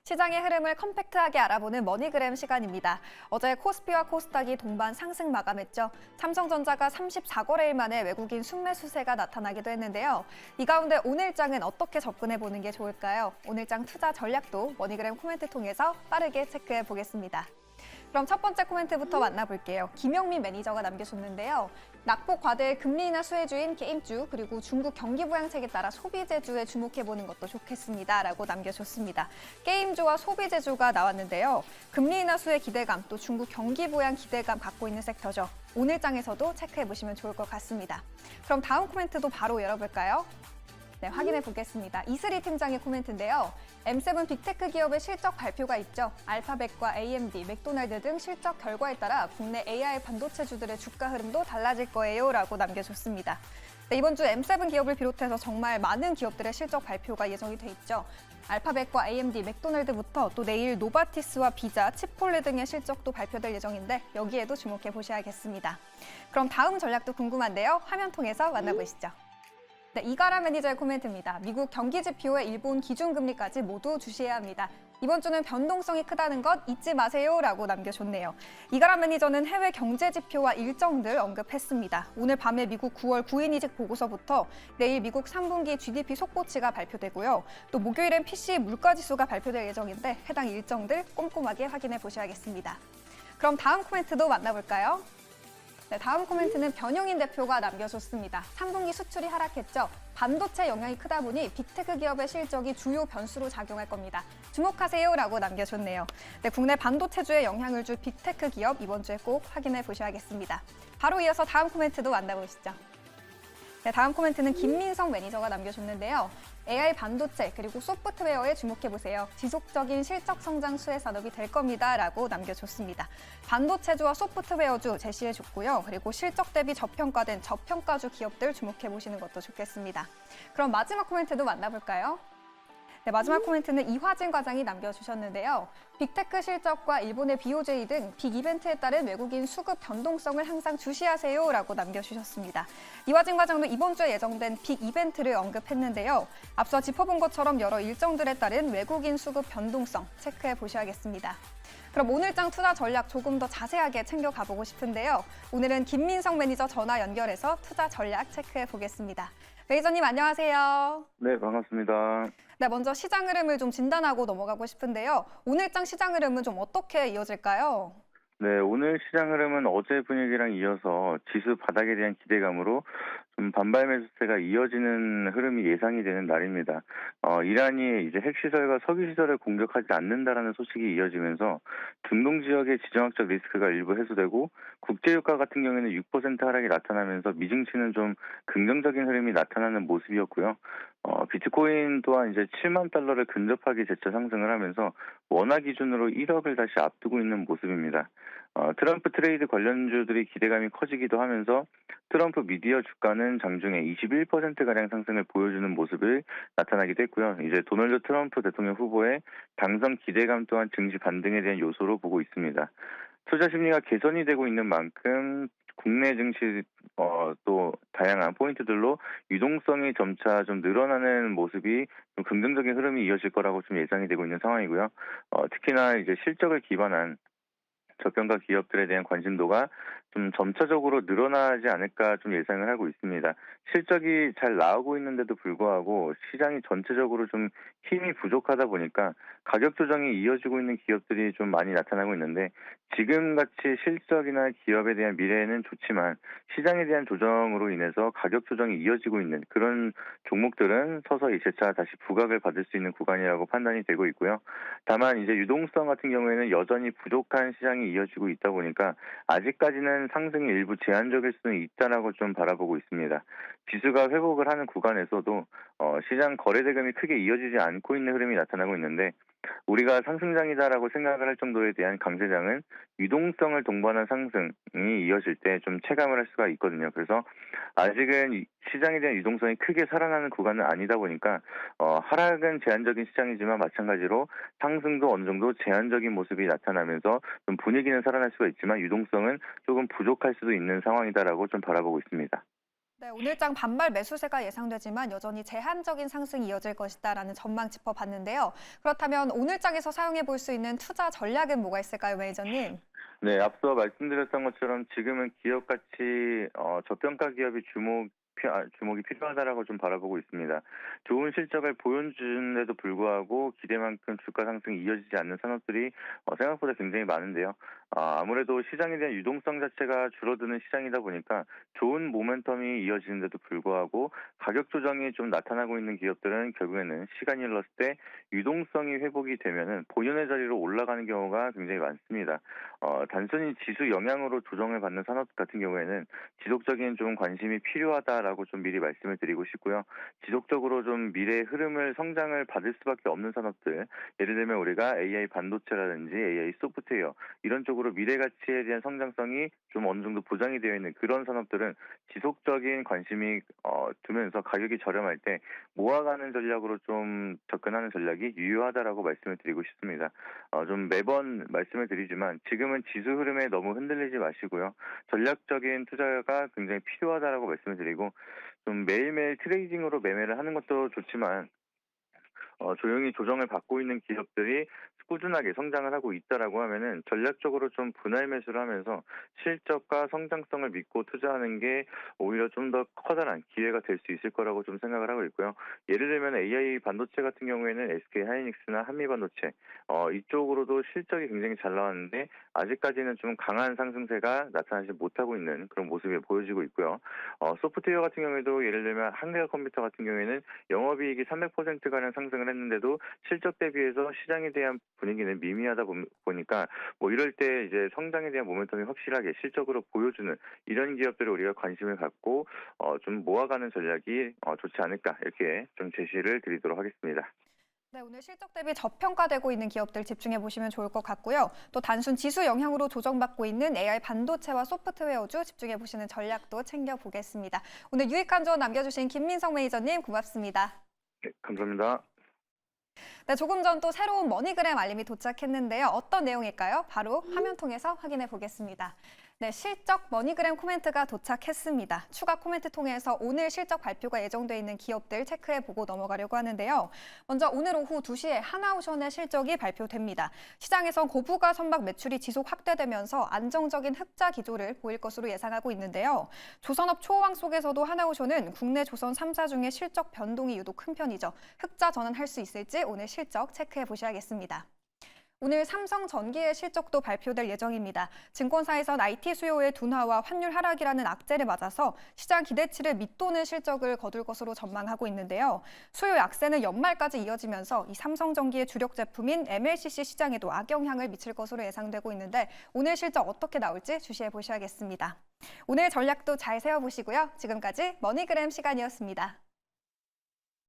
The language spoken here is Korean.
시장의 흐름을 컴팩트하게 알아보는 머니그램 시간입니다. 어제 코스피와 코스닥이 동반 상승 마감했죠. 삼성전자가 34거래일 만에 외국인 순매 수세가 나타나기도 했는데요. 이 가운데 오늘장은 어떻게 접근해 보는 게 좋을까요? 오늘장 투자 전략도 머니그램 코멘트 통해서 빠르게 체크해 보겠습니다. 그럼 첫 번째 코멘트부터 만나볼게요. 김영민 매니저가 남겨줬는데요. 낙폭 과대의 금리 인하 수혜주인 게임주 그리고 중국 경기 부양책에 따라 소비재주에 주목해보는 것도 좋겠습니다. 라고 남겨줬습니다. 게임주와 소비재주가 나왔는데요. 금리 인하 수혜 기대감 또 중국 경기 부양 기대감 갖고 있는 섹터죠. 오늘장에서도 체크해보시면 좋을 것 같습니다. 그럼 다음 코멘트도 바로 열어볼까요? 네, 확인해 보겠습니다. 이슬이 팀장의 코멘트인데요. M7 빅테크 기업의 실적 발표가 있죠. 알파벳과 AMD, 맥도날드 등 실적 결과에 따라 국내 AI 반도체주들의 주가 흐름도 달라질 거예요. 라고 남겨줬습니다. 네, 이번 주 M7 기업을 비롯해서 정말 많은 기업들의 실적 발표가 예정이 돼 있죠. 알파벳과 AMD, 맥도날드부터 또 내일 노바티스와 비자, 치폴레 등의 실적도 발표될 예정인데 여기에도 주목해 보셔야겠습니다. 그럼 다음 전략도 궁금한데요. 화면 통해서 만나보시죠. 네, 이가라 매니저의 코멘트입니다. 미국 경기 지표의 일본 기준금리까지 모두 주시해야 합니다. 이번 주는 변동성이 크다는 것 잊지 마세요. 라고 남겨줬네요. 이가라 매니저는 해외 경제 지표와 일정들 언급했습니다. 오늘 밤에 미국 9월 구인이직 보고서부터 내일 미국 3분기 GDP 속보치가 발표되고요. 또 목요일엔 PCE 물가지수가 발표될 예정인데 해당 일정들 꼼꼼하게 확인해 보셔야겠습니다. 그럼 다음 코멘트도 만나볼까요? 네, 다음 코멘트는 변용인 대표가 남겨줬습니다. 3분기 수출이 하락했죠. 반도체 영향이 크다 보니 빅테크 기업의 실적이 주요 변수로 작용할 겁니다. 주목하세요. 라고 남겨줬네요. 네, 국내 반도체주에 영향을 줄 빅테크 기업 이번 주에 꼭 확인해 보셔야겠습니다. 바로 이어서 다음 코멘트도 만나보시죠. 네, 다음 코멘트는 김민성 매니저가 남겨줬는데요. AI 반도체 그리고 소프트웨어에 주목해보세요. 지속적인 실적 성장 수혜 산업이 될 겁니다. 라고 남겨줬습니다. 반도체주와 소프트웨어주 제시해줬고요. 그리고 실적 대비 저평가된 저평가주 기업들 주목해보시는 것도 좋겠습니다. 그럼 마지막 코멘트도 만나볼까요? 네, 마지막 코멘트는 이화진 과장이 남겨주셨는데요. 빅테크 실적과 일본의 BOJ 등 빅 이벤트에 따른 외국인 수급 변동성을 항상 주시하세요. 라고 남겨주셨습니다. 이화진 과장도 이번 주에 예정된 빅 이벤트를 언급했는데요. 앞서 짚어본 것처럼 여러 일정들에 따른 외국인 수급 변동성 체크해 보셔야겠습니다. 그럼 오늘장 투자 전략 조금 더 자세하게 챙겨가 보고 싶은데요. 오늘은 김민성 매니저 전화 연결해서 투자 전략 체크해 보겠습니다. 매니저님 안녕하세요. 네, 반갑습니다. 네, 먼저 시장 흐름을 좀 진단하고 넘어가고 싶은데요. 오늘장 시장 흐름은 좀 어떻게 이어질까요? 네, 오늘 시장 흐름은 어제 분위기랑 이어서 지수 바닥에 대한 기대감으로 좀 반발 매수세가 이어지는 흐름이 예상이 되는 날입니다. 이란이 이제 핵시설과 석유시설을 공격하지 않는다라는 소식이 이어지면서 중동 지역의 지정학적 리스크가 일부 해소되고 국제유가 같은 경우에는 6% 하락이 나타나면서 미증시는 좀 긍정적인 흐름이 나타나는 모습이었고요. 비트코인 또한 이제 7만 달러를 근접하게 재차 상승을 하면서 원화 기준으로 1억을 다시 앞두고 있는 모습입니다. 트럼프 트레이드 관련주들이 기대감이 커지기도 하면서 트럼프 미디어 주가는 장중에 21%가량 상승을 보여주는 모습을 나타나기도 했고요. 이제 도널드 트럼프 대통령 후보의 당선 기대감 또한 증시 반등에 대한 요소로 보고 있습니다. 투자 심리가 개선이 되고 있는 만큼 국내 증시 또 다양한 포인트들로 유동성이 점차 좀 늘어나는 모습이 좀 긍정적인 흐름이 이어질 거라고 좀 예상이 되고 있는 상황이고요. 특히나 이제 실적을 기반한 저평가 기업들에 대한 관심도가 좀 점차적으로 늘어나지 않을까 좀 예상을 하고 있습니다. 실적이 잘 나오고 있는데도 불구하고 시장이 전체적으로 좀 힘이 부족하다 보니까 가격 조정이 이어지고 있는 기업들이 좀 많이 나타나고 있는데 지금같이 실적이나 기업에 대한 미래는 좋지만 시장에 대한 조정으로 인해서 가격 조정이 이어지고 있는 그런 종목들은 서서히 재차 다시 부각을 받을 수 있는 구간이라고 판단이 되고 있고요. 다만 이제 유동성 같은 경우에는 여전히 부족한 시장이 이어지고 있다 보니까 아직까지는 상승이 일부 제한적일 수는 있다라고 좀 바라보고 있습니다. 지수가 회복을 하는 구간에서도 시장 거래 대금이 크게 이어지지 않고 있는 흐름이 나타나고 있는데 우리가 상승장이다라고 생각을 할 정도에 대한 강세장은 유동성을 동반한 상승이 이어질 때 좀 체감을 할 수가 있거든요. 그래서 아직은 시장에 대한 유동성이 크게 살아나는 구간은 아니다 보니까 하락은 제한적인 시장이지만 마찬가지로 상승도 어느 정도 제한적인 모습이 나타나면서 좀 분위기는 살아날 수가 있지만 유동성은 조금 부족할 수도 있는 상황이다라고 좀 바라보고 있습니다. 네, 오늘장 반발 매수세가 예상되지만 여전히 제한적인 상승이 이어질 것이다라는 전망 짚어봤는데요. 그렇다면 오늘장에서 사용해 볼 수 있는 투자 전략은 뭐가 있을까요, 매니저님? 네, 앞서 말씀드렸던 것처럼 지금은 기업가치 저평가 기업이 주목이 필요하다라고 좀 바라보고 있습니다. 좋은 실적을 보여주는데도 불구하고 기대만큼 주가 상승이 이어지지 않는 산업들이 생각보다 굉장히 많은데요. 아무래도 시장에 대한 유동성 자체가 줄어드는 시장이다 보니까 좋은 모멘텀이 이어지는데도 불구하고 가격 조정이 좀 나타나고 있는 기업들은 결국에는 시간이 흘렀을 때 유동성이 회복이 되면은 본연의 자리로 올라가는 경우가 굉장히 많습니다. 단순히 지수 영향으로 조정을 받는 산업 같은 경우에는 지속적인 좀 관심이 필요하다라고 좀 미리 말씀을 드리고 싶고요. 지속적으로 좀 미래의 흐름을 성장을 받을 수밖에 없는 산업들, 예를 들면 우리가 AI 반도체라든지 AI 소프트웨어 이런 쪽으로 미래 가치에 대한 성장성이 좀 어느 정도 보장이 되어 있는 그런 산업들은 지속적인 관심이 두면서 가격이 저렴할 때 모아가는 전략으로 좀 접근하는 전략이 유효하다라고 말씀을 드리고 싶습니다. 좀 매번 말씀을 드리지만 지금은 지수 흐름에 너무 흔들리지 마시고요. 전략적인 투자가 굉장히 필요하다라고 말씀을 드리고 좀 매일매일 트레이딩으로 매매를 하는 것도 좋지만 조용히 조정을 받고 있는 기업들이 꾸준하게 성장을 하고 있다라고 하면은 전략적으로 좀 분할 매수를 하면서 실적과 성장성을 믿고 투자하는 게 오히려 좀 더 커다란 기회가 될 수 있을 거라고 좀 생각을 하고 있고요. 예를 들면 AI 반도체 같은 경우에는 SK 하이닉스나 한미 반도체 이쪽으로도 실적이 굉장히 잘 나왔는데 아직까지는 좀 강한 상승세가 나타나지 못하고 있는 그런 모습이 보여지고 있고요. 소프트웨어 같은 경우에도 예를 들면 한국어 컴퓨터 같은 경우에는 영업이익이 300%가량 상승을 했는데도 실적 대비해서 시장에 대한 분위기는 미미하다 보니까 뭐 이럴 때 이제 성장에 대한 모멘텀이 확실하게 실적으로 보여주는 이런 기업들을 우리가 관심을 갖고 좀 모아가는 전략이 좋지 않을까 이렇게 좀 제시를 드리도록 하겠습니다. 네, 오늘 실적 대비 저평가되고 있는 기업들 집중해 보시면 좋을 것 같고요. 또 단순 지수 영향으로 조정받고 있는 AI 반도체와 소프트웨어주 집중해 보시는 전략도 챙겨보겠습니다. 오늘 유익한 조언 남겨주신 김민성 매니저님 고맙습니다. 네, 감사합니다. 네, 조금 전 또 새로운 머니그램 알림이 도착했는데요. 어떤 내용일까요? 바로 화면 통해서 확인해 보겠습니다. 네, 실적 머니그램 코멘트가 도착했습니다. 추가 코멘트 통해서 오늘 실적 발표가 예정돼 있는 기업들 체크해 보고 넘어가려고 하는데요. 먼저 오늘 오후 2시에 하나오션의 실적이 발표됩니다. 시장에선 고부가 선박 매출이 지속 확대되면서 안정적인 흑자 기조를 보일 것으로 예상하고 있는데요. 조선업 초호황 속에서도 하나오션은 국내 조선 3사 중에 실적 변동이 유독 큰 편이죠. 흑자 전환할 수 있을지 오늘 실적 체크해 보셔야겠습니다. 오늘 삼성전기의 실적도 발표될 예정입니다. 증권사에선 IT 수요의 둔화와 환율 하락이라는 악재를 맞아서 시장 기대치를 밑도는 실적을 거둘 것으로 전망하고 있는데요. 수요 약세는 연말까지 이어지면서 이 삼성전기의 주력 제품인 MLCC 시장에도 악영향을 미칠 것으로 예상되고 있는데 오늘 실적 어떻게 나올지 주시해 보셔야겠습니다. 오늘 전략도 잘 세워보시고요. 지금까지 머니그램 시간이었습니다.